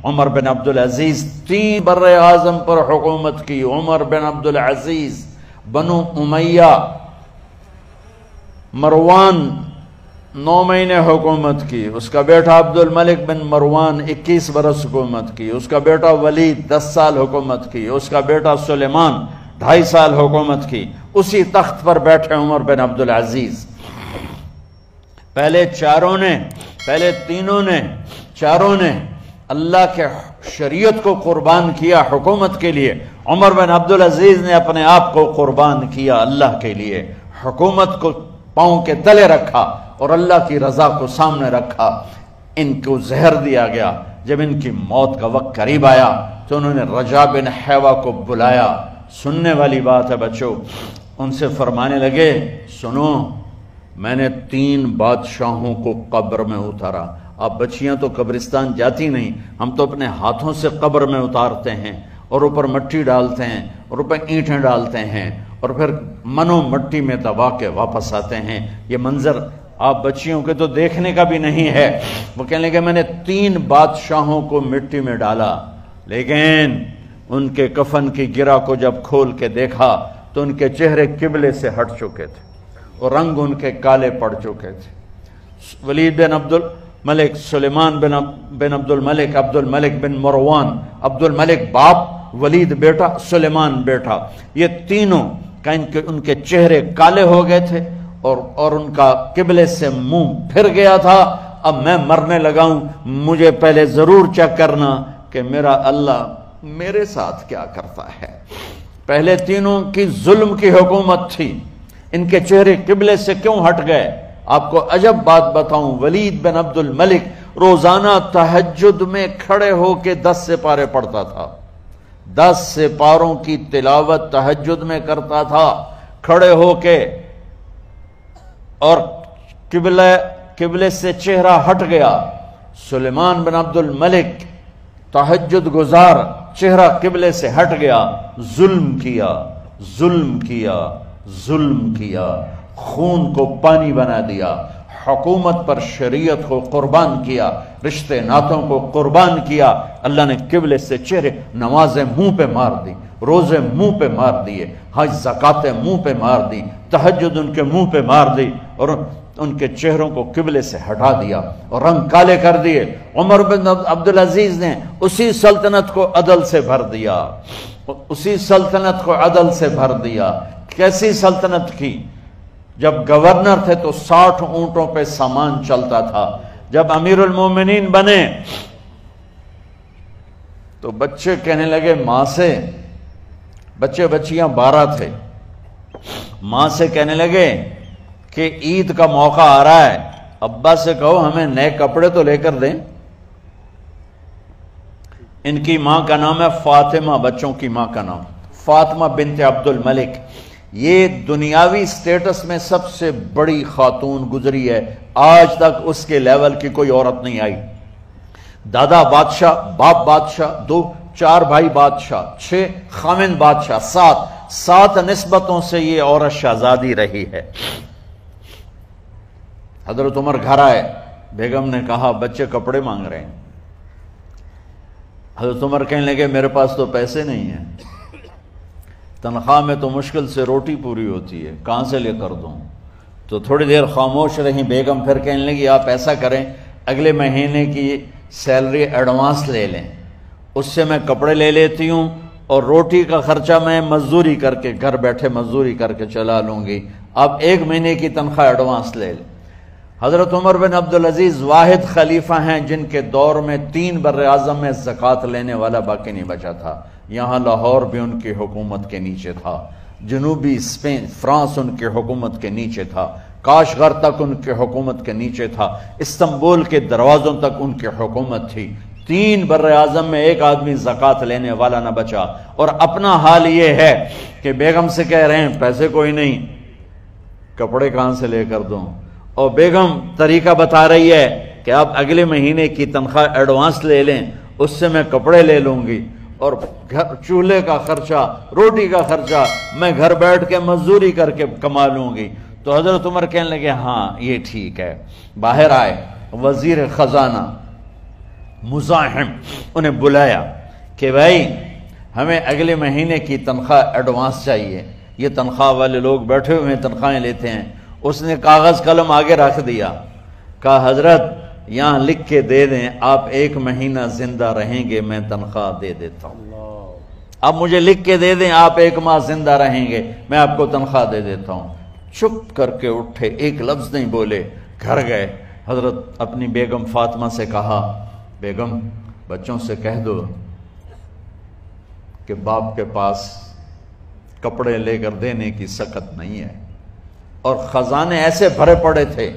عمر بن عبدالعزیز 3 بر اعظم پر حکومت کی. عمر بن عبدالعزیز، بنو امیہ، مروان 9 مہینے حکومت کی. اس کا بیٹا عبد الملک بن مروان 21 برس حکومت کی. اس کا بیٹا ولید 10 سال حکومت کی. اس کا بیٹا سلیمان 2.5 سال حکومت کی. اسی تخت پر بیٹھے عمر بن عبدالعزیز. پہلے چاروں نے اللہ کے شریعت کو قربان کیا حکومت کے لیے. عمر بن عبدالعزیز نے اپنے آپ کو قربان کیا اللہ کے لیے. حکومت کو پاؤں کے تلے رکھا اور اللہ کی رضا کو سامنے رکھا. ان کو زہر دیا گیا. جب ان کی موت کا وقت قریب آیا تو انہوں نے رجا بن حیوہ کو بلایا. سننے والی بات ہے بچوں. ان سے فرمانے لگے، سنو، میں نے 3 بادشاہوں کو قبر میں اتارا. اب بچیاں تو قبرستان جاتی نہیں، ہم تو اپنے ہاتھوں سے قبر میں اتارتے ہیں اور اوپر مٹی ڈالتے ہیں اور اوپر اینٹیں ڈالتے ہیں اور پھر منو مٹی میں دبا کے واپس آتے ہیں. یہ منظر آپ بچیوں کے تو دیکھنے کا بھی نہیں ہے. وہ کہنے لگے میں نے 3 بادشاہوں کو مٹی میں ڈالا، لیکن ان کے کفن کی گرہ کو جب کھول کے دیکھا تو ان کے چہرے قبلے سے ہٹ چکے تھے اور رنگ ان کے کالے پڑ چکے تھے. ولید بن عبد الملک، سلیمان بن عبد الملک بن مروان، عبد الملک باپ، ولید بیٹا، سلیمان بیٹا، یہ تینوں کا ان کے چہرے کالے ہو گئے تھے اور ان کا قبلے سے منہ پھر گیا تھا. اب میں مرنے لگا ہوں، مجھے پہلے ضرور چیک کرنا کہ میرا اللہ میرے ساتھ کیا کرتا ہے. پہلے تینوں کی ظلم کی حکومت تھی، ان کے چہرے قبلے سے کیوں ہٹ گئے؟ آپ کو عجب بات بتاؤں، ولید بن عبد الملک روزانہ تہجد میں کھڑے ہو کے 10 سپارے پڑھتا تھا. 10 سپاروں کی تلاوت تہجد میں کرتا تھا کھڑے ہو کے، اور قبلے سے چہرہ ہٹ گیا. سلیمان بن عبد الملک تہجد گزار، چہرہ قبلے سے ہٹ گیا، ظلم کیا، خون کو پانی بنا دیا، حکومت پر شریعت کو قربان کیا، رشتے ناتوں کو قربان کیا. اللہ نے قبلے سے چہرے، نمازیں منہ پہ مار دی، روزے منہ پہ مار دیے، حج زکاتیں منہ پہ مار دی، تہجد ان کے منہ پہ مار دی اور ان کے چہروں کو قبلے سے ہٹا دیا اور رنگ کالے کر دیے. عمر بن عبدالعزیز نے اسی سلطنت کو عدل سے بھر دیا. کیسی سلطنت کی؟ جب گورنر تھے تو 60 اونٹوں پہ سامان چلتا تھا. جب امیر المومنین بنے تو بچے کہنے لگے ماں سے، بچیاں 12 تھے، ماں سے کہنے لگے کہ عید کا موقع آ رہا ہے، ابا سے کہو ہمیں نئے کپڑے تو لے کر دیں. ان کی ماں کا نام ہے فاطمہ، بچوں کی ماں کا نام فاطمہ بنت عبد الملک. یہ دنیاوی سٹیٹس میں سب سے بڑی خاتون گزری ہے، آج تک اس کے لیول کی کوئی عورت نہیں آئی. دادا بادشاہ، باپ بادشاہ، 4 بھائی بادشاہ، 6 خامن بادشاہ، 7 نسبتوں سے یہ عورت شہزادی رہی ہے. حضرت عمر گھر آئے، بیگم نے کہا بچے کپڑے مانگ رہے ہیں. حضرت عمر کہنے لگے میرے پاس تو پیسے نہیں ہیں، تنخواہ میں تو مشکل سے روٹی پوری ہوتی ہے، کہاں سے لے کر دوں؟ تو تھوڑی دیر خاموش رہی بیگم، پھر کہنے لگی آپ ایسا کریں، اگلے مہینے کی سیلری ایڈوانس لے لیں، اس سے میں کپڑے لے لیتی ہوں اور روٹی کا خرچہ میں مزدوری کر کے، گھر بیٹھے مزدوری کر کے چلا لوں گی، آپ 1 مہینے کی تنخواہ ایڈوانس لے لیں. حضرت عمر بن عبدالعزیز واحد خلیفہ ہیں جن کے دور میں 3 بر اعظم میں زکوٰۃ لینے والا باقی نہیں بچا تھا. یہاں لاہور بھی ان کی حکومت کے نیچے تھا، جنوبی اسپین فرانس ان کے حکومت کے نیچے تھا، کاشغر تک ان کے حکومت کے نیچے تھا، استنبول کے دروازوں تک ان کی حکومت تھی. 3 بر اعظم میں ایک آدمی زکوٰۃ لینے والا نہ بچا. اور اپنا حال یہ ہے کہ بیگم سے کہہ رہے ہیں پیسے کوئی نہیں، کپڑے کہاں سے لے کر دوں؟ اور بیگم طریقہ بتا رہی ہے کہ آپ اگلے مہینے کی تنخواہ ایڈوانس لے لیں، اس سے میں کپڑے لے لوں گی اور چولہے کا خرچہ، روٹی کا خرچہ میں گھر بیٹھ کے مزدوری کر کے کما لوں گی. تو حضرت عمر کہنے لگے ہاں یہ ٹھیک ہے. باہر آئے وزیر خزانہ مزاحم انہیں بلایا کہ بھائی ہمیں اگلے مہینے کی تنخواہ ایڈوانس چاہیے، یہ تنخواہ والے لوگ بیٹھے ہوئے تنخواہیں لیتے ہیں۔ اس نے کاغذ قلم آگے رکھ دیا، کہا حضرت یہاں لکھ کے دے دیں آپ 1 مہینہ زندہ رہیں گے میں تنخواہ دے دیتا ہوں، اب مجھے لکھ کے دے دیں آپ 1 ماہ زندہ رہیں گے میں آپ کو تنخواہ دے دیتا ہوں۔ چپ کر کے اٹھے، ایک لفظ نہیں بولے، گھر گئے۔ حضرت اپنی بیگم فاطمہ سے کہا بیگم بچوں سے کہہ دو کہ باپ کے پاس کپڑے لے کر دینے کی سخت نہیں ہے، اور خزانے ایسے بھرے پڑے تھے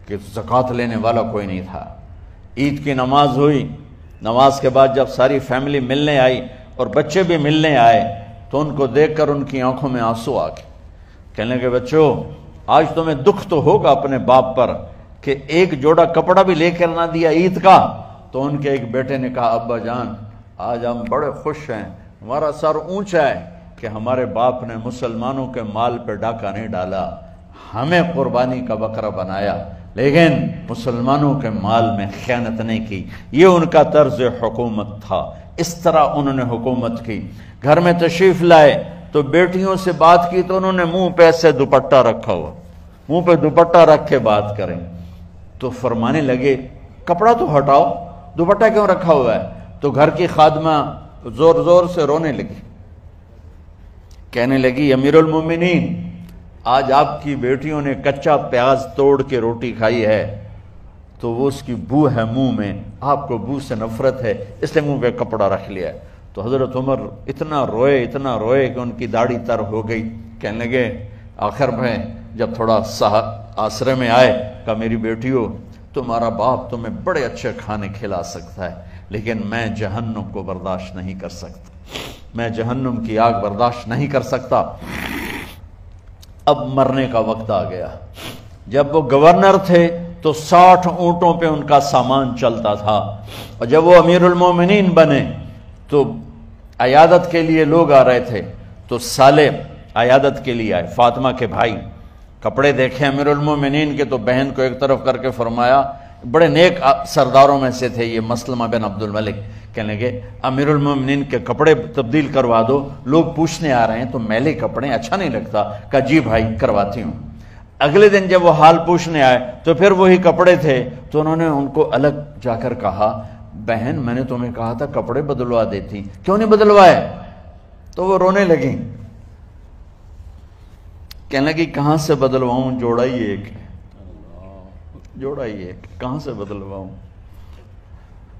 کہ زکوٰۃ لینے والا کوئی نہیں تھا۔ عید کی نماز ہوئی، نماز کے بعد جب ساری فیملی ملنے آئی اور بچے بھی ملنے آئے تو ان کو دیکھ کر ان کی آنکھوں میں آنسو آ گئے۔ کہنے لگے بچوں آج تمہیں دکھ تو ہوگا اپنے باپ پر کہ ایک جوڑا کپڑا بھی لے کر نہ دیا عید کا۔ تو ان کے ایک بیٹے نے کہا ابا جان آج ہم بڑے خوش ہیں، ہمارا سر اونچا ہے کہ ہمارے باپ نے مسلمانوں کے مال پہ ڈاکہ نہیں ڈالا، ہمیں قربانی کا بکرا بنایا لیکن مسلمانوں کے مال میں خیانت نہیں کی۔ یہ ان کا طرز حکومت تھا، اس طرح انہوں نے حکومت کی۔ گھر میں تشریف لائے تو بیٹیوں سے بات کی تو انہوں نے منہ پہ ایسے دوپٹہ رکھا ہوا، منہ پہ دوپٹہ رکھ کے بات کریں تو فرمانے لگے کپڑا تو ہٹاؤ، دوپٹہ کیوں رکھا ہوا ہے؟ تو گھر کی خادمہ زور زور سے رونے لگی، کہنے لگی امیر المومنین آج آپ کی بیٹیوں نے کچا پیاز توڑ کے روٹی کھائی ہے تو وہ اس کی بو ہے منہ میں، آپ کو بو سے نفرت ہے اس لیے منہ پہ کپڑا رکھ لیا ہے۔ تو حضرت عمر اتنا روئے کہ ان کی داڑھی تر ہو گئی۔ کہنے لگے آخر میں جب تھوڑا آسرے میں آئے کہا میری بیٹیوں تمہارا باپ تمہیں بڑے اچھے کھانے کھلا سکتا ہے لیکن میں جہنم کو برداشت نہیں کر سکتا، میں جہنم کی آگ برداشت نہیں کر سکتا۔ اب مرنے کا وقت آ گیا۔ جب وہ گورنر تھے تو 60 اونٹوں پہ ان کا سامان چلتا تھا، اور جب وہ امیر المومنین بنے تو عیادت کے لیے لوگ آ رہے تھے تو سالے عیادت کے لیے آئے، فاطمہ کے بھائی کپڑے دیکھے امیر المومنین کے تو بہن کو ایک طرف کر کے فرمایا، بڑے نیک سرداروں میں سے تھے یہ مسلمہ بن عبد الملک، کہنے لگے امیر المومنین کے کپڑے تبدیل کروا دو، لوگ پوچھنے آ رہے ہیں تو میلے کپڑے اچھا نہیں لگتا۔ کہا جی بھائی کرواتی ہوں۔ اگلے دن جب وہ حال پوچھنے آئے تو پھر وہی کپڑے تھے تو انہوں نے ان کو الگ جا کر کہا بہن میں نے تمہیں کہا تھا کپڑے بدلوا دیتی، کیوں نہیں بدلوائے؟ تو وہ رونے لگیں، کہنے لگی کہاں سے بدلواؤں، جوڑا ہی ایک کہاں سے بدلواؤں؟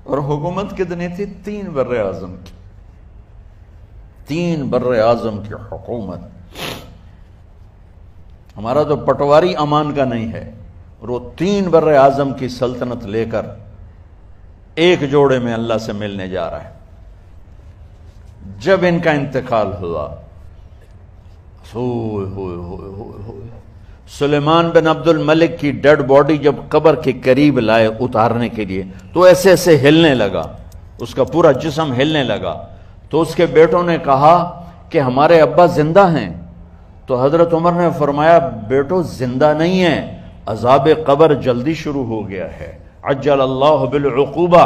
اور حکومت کتنی تھی؟ 3 بر اعظم کی، 3 بر اعظم کی حکومت۔ ہمارا تو پٹواری امان کا نہیں ہے، اور وہ 3 بر اعظم کی سلطنت لے کر ایک جوڑے میں اللہ سے ملنے جا رہا ہے۔ جب ان کا انتقال ہوا سلیمان بن عبد الملک کی ڈیڈ باڈی جب قبر کے قریب لائے اتارنے کے لیے تو ایسے ایسے ہلنے لگا، اس کا پورا جسم ہلنے لگا۔ تو اس کے بیٹوں نے کہا کہ ہمارے ابا زندہ ہیں، تو حضرت عمر نے فرمایا بیٹو زندہ نہیں ہیں، عذاب قبر جلدی شروع ہو گیا ہے، عجل اللہ بالعقوبہ،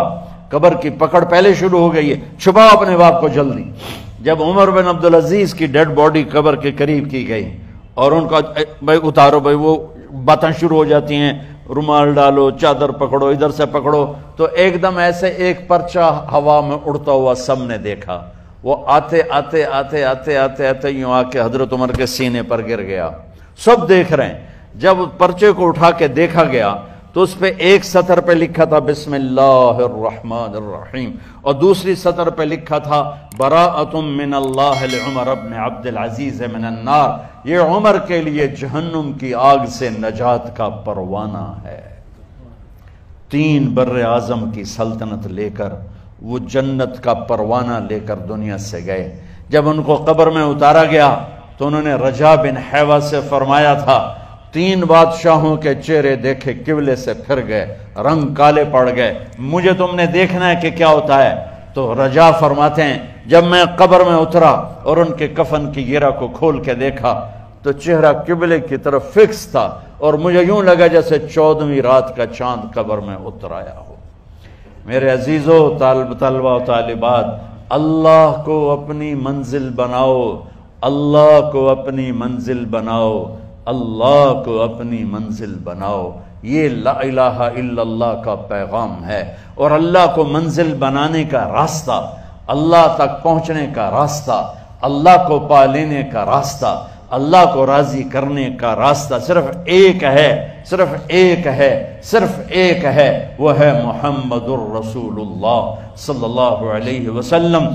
قبر کی پکڑ پہلے شروع ہو گئی ہے، چھپاؤ اپنے باپ کو جلدی۔ جب عمر بن عبدالعزیز کی ڈیڈ باڈی قبر کے قریب کی گئی اور ان کا بھائی اتارو، بھائی وہ باتیں شروع ہو جاتی ہیں، رومال ڈالو، چادر پکڑو، ادھر سے پکڑو، تو ایک دم ایسے ایک پرچہ ہوا میں اڑتا ہوا سب نے دیکھا، وہ آتے آتے آتے آتے آتے آتے یوں آ کے حضرت عمر کے سینے پر گر گیا۔ سب دیکھ رہے ہیں، جب پرچے کو اٹھا کے دیکھا گیا تو اس پہ ایک سطر پہ لکھا تھا بسم اللہ الرحمن الرحیم، اور دوسری سطر پہ لکھا تھا براءۃ من اللہ لعمر بن عبد العزیز من النار، یہ عمر کے لیے جہنم کی آگ سے نجات کا پروانہ ہے۔ 3 بر اعظم کی سلطنت لے کر وہ جنت کا پروانہ لے کر دنیا سے گئے۔ جب ان کو قبر میں اتارا گیا تو انہوں نے رجا بن حیوہ سے فرمایا تھا 3 بادشاہوں کے چہرے دیکھے قبلے سے پھر گئے، رنگ کالے پڑ گئے، مجھے تم نے دیکھنا ہے کہ کیا ہوتا ہے؟ تو رجا فرماتے ہیں جب میں قبر میں اترا اور ان کے کفن کی گرہ کو کھول کے دیکھا تو چہرہ قبلے کی طرف فکس تھا، اور مجھے یوں لگا جیسے 14ویں رات کا چاند قبر میں اتر آیا ہو۔ میرے عزیزو، طلبہ و طالبات، اللہ کو اپنی منزل بناؤ، اللہ کو اپنی منزل بناؤ، اللہ کو اپنی منزل بناؤ۔ یہ لا الہ الا اللہ کا پیغام ہے، اور اللہ کو منزل بنانے کا راستہ، اللہ تک پہنچنے کا راستہ، اللہ کو پا لینے کا راستہ، اللہ کو راضی کرنے کا راستہ صرف ایک ہے، صرف ایک ہے، صرف ایک ہے، وہ ہے محمد الرسول اللہ صلی اللہ علیہ وسلم۔